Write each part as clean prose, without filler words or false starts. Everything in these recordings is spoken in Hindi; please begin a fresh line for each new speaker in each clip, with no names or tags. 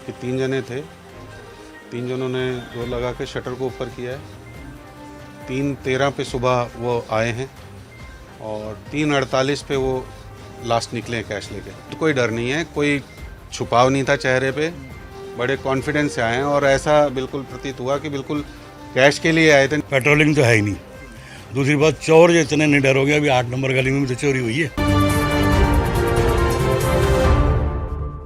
कि 3 जने थे, 3 जनों ने जोर लगा के शटर को ऊपर किया है। 3:13 पे सुबह वो आए हैं और 3:48 पे वो लास्ट निकले हैं कैश लेके। तो कोई डर नहीं है, कोई छुपाव नहीं था चेहरे पे, बड़े कॉन्फिडेंस से आए हैं और ऐसा बिल्कुल प्रतीत हुआ कि बिल्कुल कैश के लिए आए थे।
पेट्रोलिंग तो है ही नहीं। दूसरी बात, चोर जो इतने निडर हो गया, अभी 8 नंबर गली में भी तो चोरी हुई है।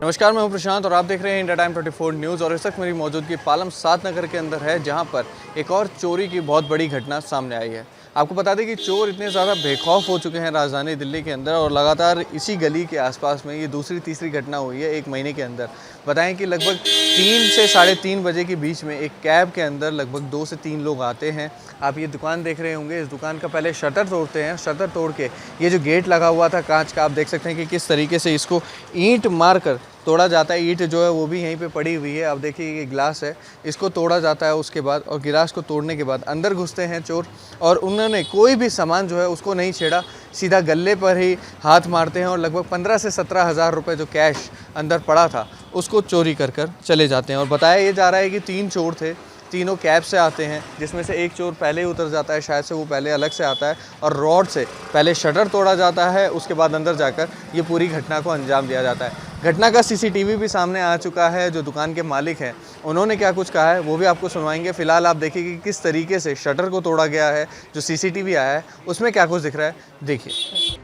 नमस्कार, मैं हूं प्रशांत और आप देख रहे हैं इंडिया टाइम 24 न्यूज़। और इस वक्त मेरी मौजूदगी पालम 7 नगर के अंदर है, जहां पर एक और चोरी की बहुत बड़ी घटना सामने आई है। आपको बता दें कि चोर इतने ज़्यादा बेखौफ हो चुके हैं राजधानी दिल्ली के अंदर, और लगातार इसी गली के आसपास में ये दूसरी तीसरी घटना हुई है 1 महीने के अंदर। बताएं कि लगभग 3 से साढ़े 3 बजे के बीच में एक कैब के अंदर लगभग 2 से 3 लोग आते हैं। आप ये दुकान देख रहे होंगे, इस दुकान का पहले शटर तोड़ते हैं। शटर तोड़ के ये जो गेट लगा हुआ था कांच का, आप देख सकते हैं कि किस तरीके से इसको ईंट मार कर तोड़ा जाता है। ईंट जो है वो भी यहीं पे पड़ी हुई है। आप देखिए ये गिलास है, इसको तोड़ा जाता है उसके बाद, और गिलास को तोड़ने के बाद अंदर घुसते हैं चोर, और उन्होंने कोई भी सामान जो है उसको नहीं छेड़ा, सीधा गले पर ही हाथ मारते हैं और लगभग 15 से 17 हज़ार रुपये जो कैश अंदर पड़ा था उसको चोरी कर कर चले जाते हैं। और बताया ये जा रहा है कि 3 चोर थे, तीनों कैब से आते हैं, जिसमें से एक चोर पहले ही उतर जाता है, शायद से वो पहले अलग से आता है, और रॉड से पहले शटर तोड़ा जाता है, उसके बाद अंदर जाकर ये पूरी घटना को अंजाम दिया जाता है। घटना का सीसीटीवी भी सामने आ चुका है। जो दुकान के मालिक हैं उन्होंने क्या कुछ कहा है वो भी आपको सुनवाएंगे। फिलहाल आप देखिए कि किस तरीके से शटर को तोड़ा गया है। जो सीसीटीवी आया है उसमें क्या कुछ दिख रहा है, देखिए।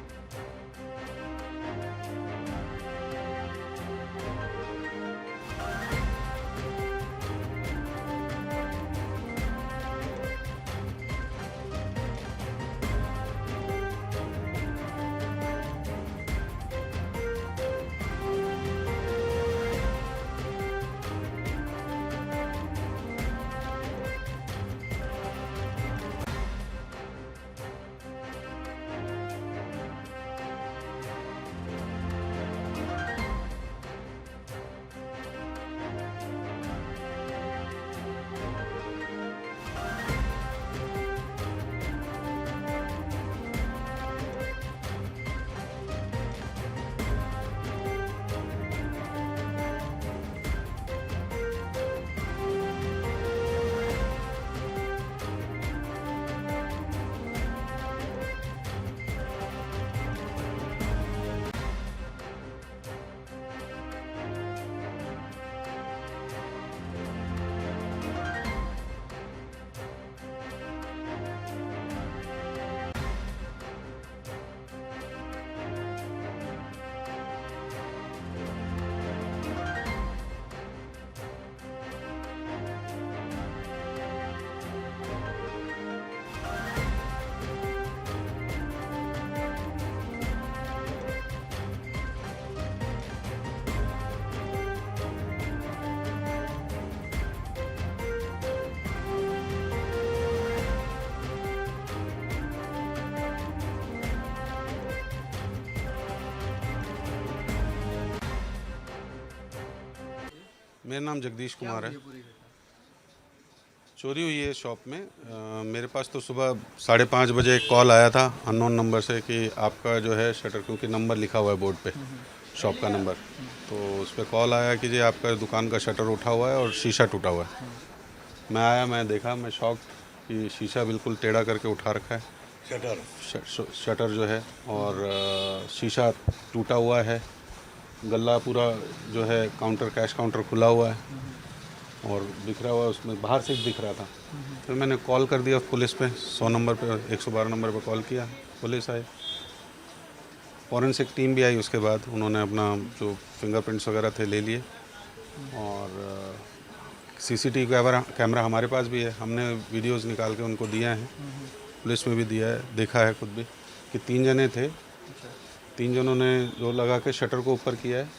मेरा नाम जगदीश कुमार है। चोरी हुई है शॉप में। मेरे पास तो सुबह 5:30 बजे एक कॉल आया था अननोन नंबर से कि आपका जो है शटर, क्योंकि नंबर लिखा हुआ है बोर्ड पे, शॉप का नंबर, तो उस पर कॉल आया कि जी आपका दुकान का शटर उठा हुआ है और शीशा टूटा हुआ है। मैं आया, मैं देखा, मैं शॉक कि शीशा बिल्कुल टेढ़ा करके उठा रखा है, शटर जो है, और शीशा टूटा हुआ है, गल्ला पूरा जो है काउंटर, कैश काउंटर खुला हुआ है और बिखरा हुआ, उसमें बाहर से दिख रहा था। फिर मैंने कॉल कर दिया पुलिस पे, 100 नंबर पे, 112 नंबर पे कॉल किया, पुलिस आई, फॉरेंसिक टीम भी आई। उसके बाद उन्होंने अपना जो फिंगरप्रिंट्स वगैरह थे ले लिए, और सीसीटीवी कैमरा हमारे पास भी है, हमने वीडियोस निकाल के उनको दिया है, पुलिस में भी दिया है, देखा है खुद भी कि 3 जने थे, 3 जनों ने जोर लगा के शटर को ऊपर किया है।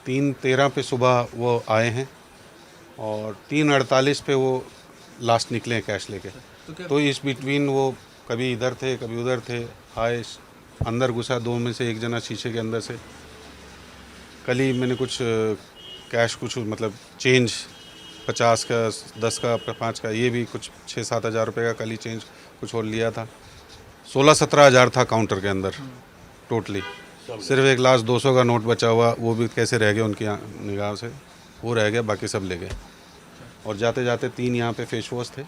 3:13 पे सुबह वो आए हैं और 3:48 पे वो लास्ट निकले हैं कैश लेके। तो इस बिटवीन वो कभी इधर थे कभी उधर थे, आए, अंदर घुसा, 2 में से एक जना शीशे के अंदर से। कल ही मैंने कुछ कैश, कुछ मतलब चेंज 50 का, 10 का, 5 का, ये भी कुछ 6-7 हज़ार रुपये का कल ही चेंज कुछ और लिया था। 16-17 हज़ार था काउंटर के अंदर टोटली। सिर्फ एक लास्ट 200 का नोट बचा हुआ, वो भी कैसे रह गया उनकी निगाह से, वो रह गया, बाकी सब ले गए। और जाते जाते 3 यहाँ पे फेस वॉश थे,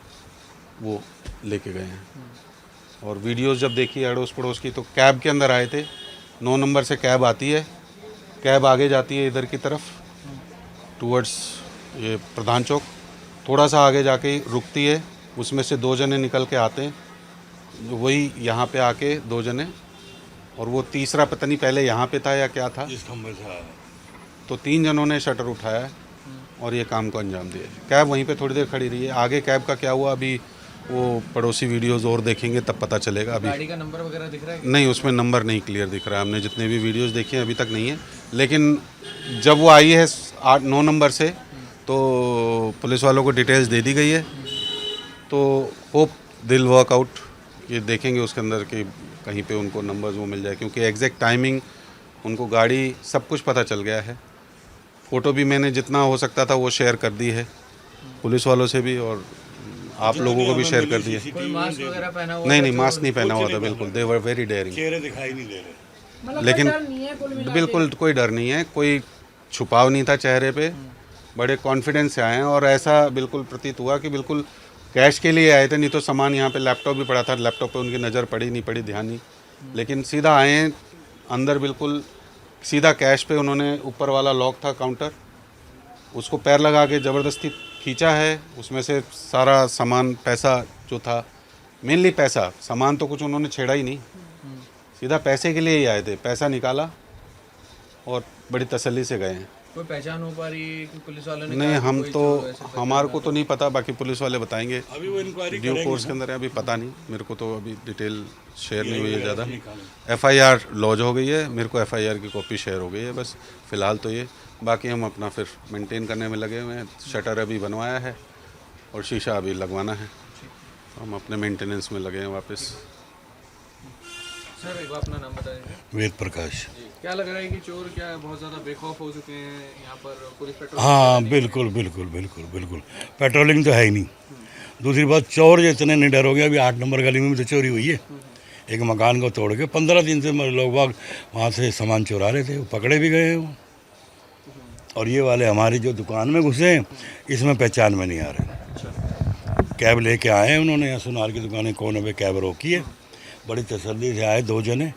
वो लेके गए हैं। और वीडियोस जब देखी अड़ोस पड़ोस की, तो कैब के अंदर आए थे। 9 नंबर से कैब आती है, कैब आगे जाती है इधर की तरफ टूवर्ड्स ये प्रधान चौक, थोड़ा सा आगे जाके रुकती है, उसमें से 2 जने निकल के आते हैं, वही यहाँ पे आके 2 जने, और वो तीसरा पता नहीं पहले यहाँ पे था या क्या था,
इस खंबे से आया।
तो 3 जनों ने शटर उठाया है और ये काम को अंजाम दिया। कैब वहीं पे थोड़ी देर खड़ी रही है। आगे कैब का क्या हुआ अभी वो पड़ोसी वीडियोस और देखेंगे तब पता चलेगा। अभी
गाड़ी का नंबर वगैरह दिख रहा है?
नहीं, उसमें नंबर नहीं क्लियर दिख रहा है। हमने जितने भी वीडियोस देखे हैं अभी तक नहीं है, लेकिन जब वो आई है 8-9 नंबर से, तो पुलिस वालों को डिटेल्स दे दी गई है। तो होप दिल वर्कआउट, ये देखेंगे उसके अंदर कि कहीं पे उनको नंबर्स वो मिल जाए, क्योंकि एग्जैक्ट टाइमिंग, उनको गाड़ी, सब कुछ पता चल गया है। फ़ोटो भी मैंने जितना हो सकता था वो शेयर कर दी है पुलिस वालों से भी, और आप लोगों को भी शेयर कर दी है।
कोई मास्क वगैरह पहना हुआ?
नहीं, मास्क नहीं पहना हुआ था, बिल्कुल। दे वर वेरी डेयरिंग।
चेहरे दिखाई नहीं दे रहे,
लेकिन बिल्कुल कोई डर नहीं है, कोई छुपाव नहीं था चेहरे पे, बड़े कॉन्फिडेंस से आए हैं। और ऐसा बिल्कुल प्रतीत हुआ कि बिल्कुल कैश के लिए आए थे, नहीं तो सामान यहाँ पे लैपटॉप भी पड़ा था, लैपटॉप पे उनकी नज़र पड़ी नहीं पड़ी ध्यान नहीं, लेकिन सीधा आए हैं अंदर, बिल्कुल सीधा कैश पे। उन्होंने ऊपर वाला लॉक था काउंटर, उसको पैर लगा के ज़बरदस्ती खींचा है, उसमें से सारा सामान, पैसा जो था, मेनली पैसा, सामान तो कुछ उन्होंने छेड़ा ही नहीं, सीधा पैसे के लिए ही आए थे। पैसा निकाला और बड़ी तसल्ली से गए हैं।
कोई पहचान हो पा रही है कि पुलिस वालों ने?
नहीं,
कहा कि
हम
कोई
तो,
चोर ऐसे पहचान
हमारे को तो नहीं पता, बाकी पुलिस वाले बताएंगे
अभी वो इंक्वायरी
ड्यू कोर्स के अंदर है। अभी पता नहीं, मेरे को तो अभी डिटेल शेयर नहीं हुई है ज़्यादा। FIR लॉज हो गई है, मेरे को FIR की कॉपी शेयर हो गई है बस फ़िलहाल तो ये। बाकी हम अपना फिर मेंटेन करने में लगे हुए हैं। शटर अभी बनवाया है और शीशा अभी लगवाना है, हम अपने मेंटेनेंस में लगे हैं वापस।
सर एक बार अपना नाम बता दीजिए।
वेद प्रकाश।
क्या लग रहा है कि चोर क्या बहुत ज़्यादा बेखौफ हो चुके हैं यहाँ पर? Police petrol?
हाँ बिल्कुल बिल्कुल बिल्कुल बिल्कुल, पेट्रोलिंग तो है ही नहीं। दूसरी बात, चोर जो इतने निडर हो गए, अभी 8 नंबर गली में भी तो चोरी हुई है। एक मकान को तोड़ के 15 दिन से लोग बाग वहाँ से सामान चुरा रहे थे, वो पकड़े भी गए हैं वो। और ये वाले हमारी जो दुकान में घुसे हैं, इसमें पहचान में नहीं आ रहे। कैब लेके आए हैं उन्होंने, यहाँ सुनार की दुकान कोने पे कैब रोकी है, बड़ी तसल्ली से आए 2 जने,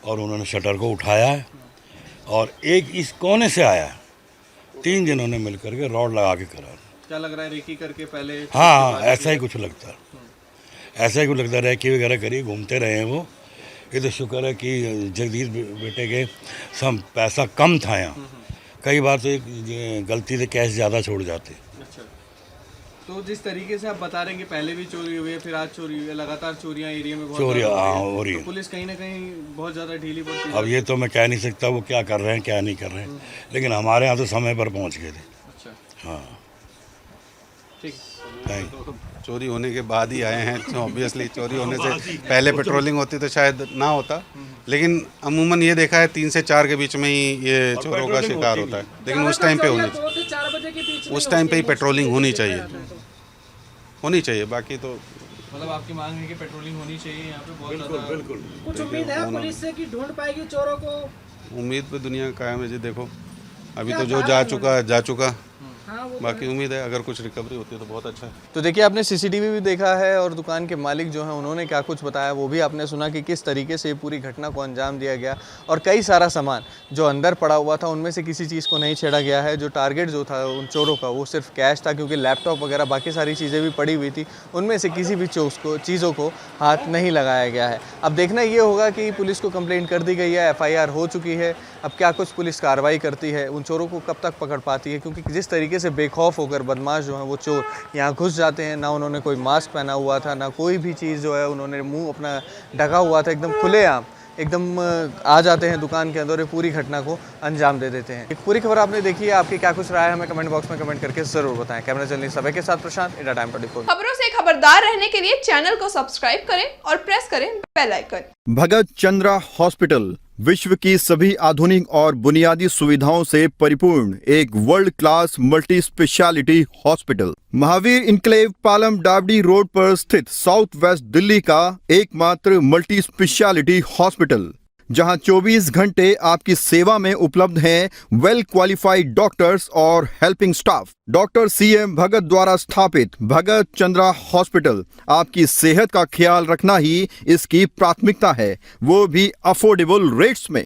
और उन्होंने शटर को उठाया है। और एक इस कोने से आया, 3 जनों ने मिल करके रॉड लगा के करा।
क्या लग रहा है, रेकी करके पहले?
हाँ, ऐसा ही कुछ लगता है, ऐसा ही कुछ लगता है। रेकी वगैरह करिए, घूमते रहे हैं वो। ये तो शुक्र है कि जगदीश बेटे के सब पैसा कम था यहाँ, कई बार तो एक गलती से कैश ज़्यादा छोड़ जाते।
अच्छा, तो जिस तरीके से आप बता रहे हैं कि पहले भी चोरी हुई है, फिर आज चोरी हुई है, लगातार चोरियां एरिया में बहुत
चोरियाँ
ज़्यादा
हाँ
हो
हो
रही
रही
है,
है।
तो पुलिस कहीं ना कहीं बहुत ज़्यादा ढीली पड़ती है।
अब ये तो मैं कह नहीं सकता वो क्या कर रहे हैं क्या नहीं कर रहे हैं, लेकिन हमारे यहाँ तो समय पर पहुँच गए थे।
अच्छा,
हाँ,
ठीक।
Thank you.
चोरी होने के बाद ही आए हैं, तो ऑब्वियसली चोरी होने से पहले पेट्रोलिंग होती तो शायद ना होता, लेकिन अमूमन ये देखा है 3 से 4 के बीच में ही ये चोरों का शिकार होता है। लेकिन उस टाइम पे होनी चाहिए,
2 से 4 बजे के बीच
उस टाइम पे ही पेट्रोलिंग होनी चाहिए। बाकी तो
मतलब आपकी मांग है कि पेट्रोलिंग होनी चाहिए यहाँ पे बहुत ज़्यादा?
बिल्कुल।
कुछ उम्मीद है पुलिस से कि ढूंढ पाएगी चोरों को?
उम्मीद पे दुनिया कायम है जी। देखो अभी तो जो जा चुका,
हाँ, वो
बाकी उम्मीद है अगर कुछ रिकवरी होती है तो बहुत अच्छा है।
तो देखिए, आपने सीसीटीवी भी देखा है और दुकान के मालिक जो हैं उन्होंने क्या कुछ बताया वो भी आपने सुना कि किस तरीके से पूरी घटना को अंजाम दिया गया। और कई सारा सामान जो अंदर पड़ा हुआ था उनमें से किसी चीज़ को नहीं छेड़ा गया है। जो टारगेट जो था उन चोरों का वो सिर्फ कैश था, क्योंकि लैपटॉप वगैरह बाकी सारी चीज़ें भी पड़ी हुई थी, उनमें से किसी भी चीज़ों को हाथ नहीं लगाया गया है। अब देखना ये होगा कि पुलिस को कंप्लेंट कर दी गई है, FIR हो चुकी है, अब क्या कुछ पुलिस कार्रवाई करती है, उन चोरों को कब तक पकड़ पाती है, क्योंकि जिस तरीके से बेखौफ होकर बदमाश जो हैं वो चोर यहाँ घुस जाते हैं, ना उन्होंने कोई मास्क पहना हुआ था, ना कोई भी चीज़ जो है उन्होंने मुंह अपना ढका हुआ था, एकदम खुलेआम एकदम आ जाते हैं दुकान के अंदर, पूरी घटना को अंजाम दे देते हैं। एक पूरी खबर आपने देखी है, आपकी क्या कुछ राय है हमें कमेंट बॉक्स में कमेंट करके ज़रूर बताएं। कैमरा जर्नलिस्ट सभी के साथ प्रशांत, इंडिया टाइम 24।
खबरों से खबरदार रहने के लिए चैनल को सब्सक्राइब करें और प्रेस करें बेल आइकन।
भगत चंद्रा हॉस्पिटल विश्व की सभी आधुनिक और बुनियादी सुविधाओं से परिपूर्ण एक world class multi speciality hospital, Mahavir enclave Palam Dabri road पर स्थित साउथ वेस्ट दिल्ली का एकमात्र मल्टी स्पेशलिटी हॉस्पिटल, जहां 24 घंटे आपकी सेवा में उपलब्ध हैं वेल क्वालिफाइड डॉक्टर्स और हेल्पिंग स्टाफ। डॉक्टर CM भगत द्वारा स्थापित भगत चंद्रा हॉस्पिटल आपकी सेहत का ख्याल रखना ही इसकी प्राथमिकता है, वो भी अफोर्डेबल रेट्स में।